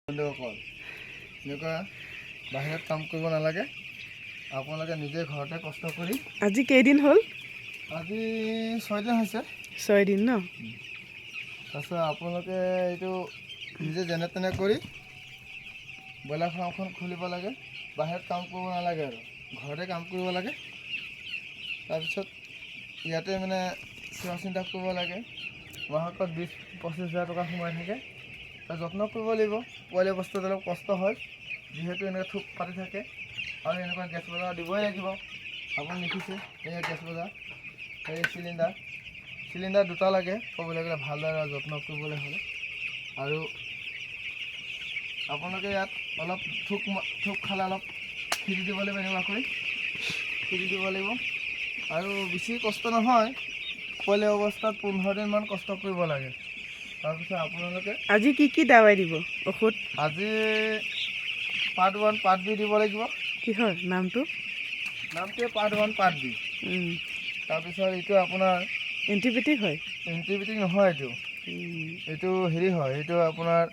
বন্ধুসকল এনেকুৱা বাহিৰত কাম কৰিব নালাগে, আপোনালোকে নিজে ঘৰতে কষ্ট কৰি। আজি কেইদিন হ'ল? আজি 6 দিন হৈছে। 6 দিন ন? তাৰপিছত আপোনালোকে এইটো নিজে যেনে তেনে কৰি ব্ৰইলাৰ ফাৰ্মখন খুলিব লাগে। বাহিৰত কাম কৰিব নালাগে আৰু ঘৰতে কাম কৰিব লাগে। তাৰপিছত ইয়াতে মানে চোৱা চিন্তা কৰিব লাগে। মাহত 20-25 হাজাৰ টকা সোমাই থাকে। যত্ন কৰিব লাগিব। পোৱালি অৱস্থাত অলপ কষ্ট হয়, যিহেতু এনেকৈ থোক পাতি থাকে আৰু এনেকুৱা গেছ বজাৰ দিবই লাগিব। আপুনি দেখিছে এই গেছ বজাৰ, এই চিলিণ্ডাৰ দুটা লাগে ক'বলৈ গ'লে ভালদৰে যত্ন কৰিবলৈ হ'লে। আৰু আপোনালোকে ইয়াত অলপ থোক খালে অলপ ফিৰি দিব লাগিব, এনেকুৱা কৰি ফিৰি দিব লাগিব। আৰু বেছি কষ্ট নহয়, পোৱালি অৱস্থাত 15 দিনমান কষ্ট কৰিব লাগে। তাৰপিছত আপোনালোকে আজি কি দাৱাই দিব? ঔষধ আজি পাৰ্ট 1 পাৰ্ট 2 দিব লাগিব। কিহৰ নামটোৱে পাৰ্ট 1 পাৰ্ট 2। তাৰপিছত এইটো আপোনাৰ এণ্টিবায়'টিক হয়? এণ্টিবায়'টিক নহয়, এইটো হেৰি হয়, এইটো আপোনাৰ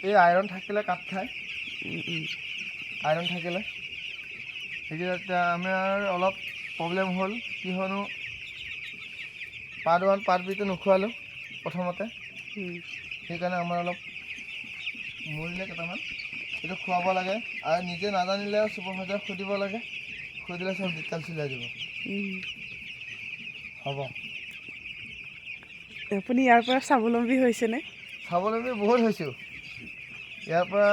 এই আইৰণ থাকিলে কাট খায়। আইৰণ থাকিলে এতিয়া আমাৰ অলপ প্ৰব্লেম হ'ল, কিয়নো পাৰ্ট 1 পাৰ্ট 2টো নোখোৱালোঁ প্ৰথমতে। সেইকাৰণে আমাৰ অলপ মৰিলে কেইটামান। এইটো খুৱাব লাগে আৰু নিজে নাজানিলেও চুপাৰভাইজাৰক সুধিব লাগে। সুধিলে চব ডিটেইলছ ওলাই যাব। হ'ব। আপুনি ইয়াৰ পৰা স্বাৱলম্বী হৈছেনে? স্বাৱলম্বী বহুত হৈছোঁ। ইয়াৰ পৰা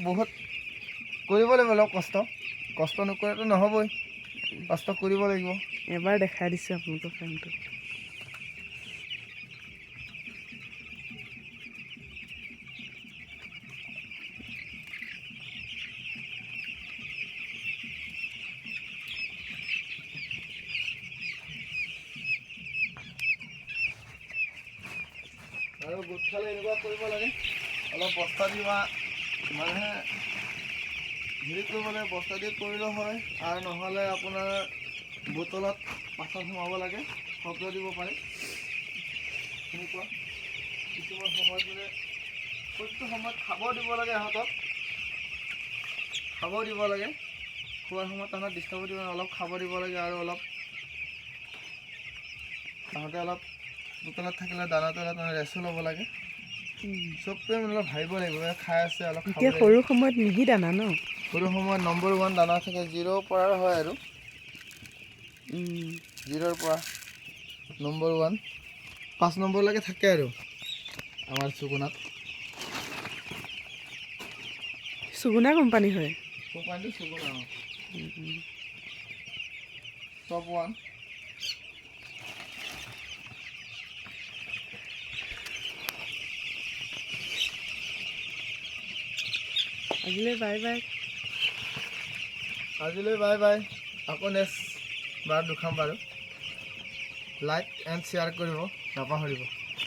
বহুত কৰিব লাগিব, অলপ কষ্ট নকৰিলেতো নহ'বই, কষ্ট কৰিব লাগিব। এবাৰ দেখাই দিছোঁ আপোনালোকৰ ফাৰ্মটো। আৰু গোট খালে এনেকুৱা কৰিব লাগে, অলপ বস্তা দি মানুহে হেৰি কৰিব লাগে, বস্তা দি কৰিলেও হয়। আৰু নহ'লে আপোনাৰ বটলত পাছত সোমাব লাগে, শব্দ দিব পাৰে। এনেকুৱা কিছুমান সময়ত মানে প্ৰত্যেক সময়ত খাব দিব লাগে। ইহঁতক খাব দিব লাগে। খোৱাৰ সময়ত তাহাঁতক ডিষ্টাৰ্ব দিব লাগে, অলপ খাব দিব লাগে। আৰু অলপ তাহাঁতে অলপ দোকানত থাকিলে দানাটো অলপ ৰেচো ল'ব লাগে। চবটোৱে মানে অলপ ভাবিব লাগিব, খাই আছে অলপ খাব এতিয়া লাগিব। সৰু সময়ত মিহি দানা ন? সৰু সময়ত নম্বৰ 1 দানা থাকে, 0ৰ পৰা হয় আৰু 0ৰ পৰা নম্বৰ 1 5 নম্বৰলৈকে থাকে আৰু আমাৰ চুকুনাত। সুগুনা কোম্পানী হয়? কোম্পানীটো চুকুনা। টপ 1। আজিলৈ বাই বাই। আকৌ নেক্সট বাৰ দেখাম বাৰু। লাইক এণ্ড শ্বেয়াৰ কৰিব নাপাহৰিব।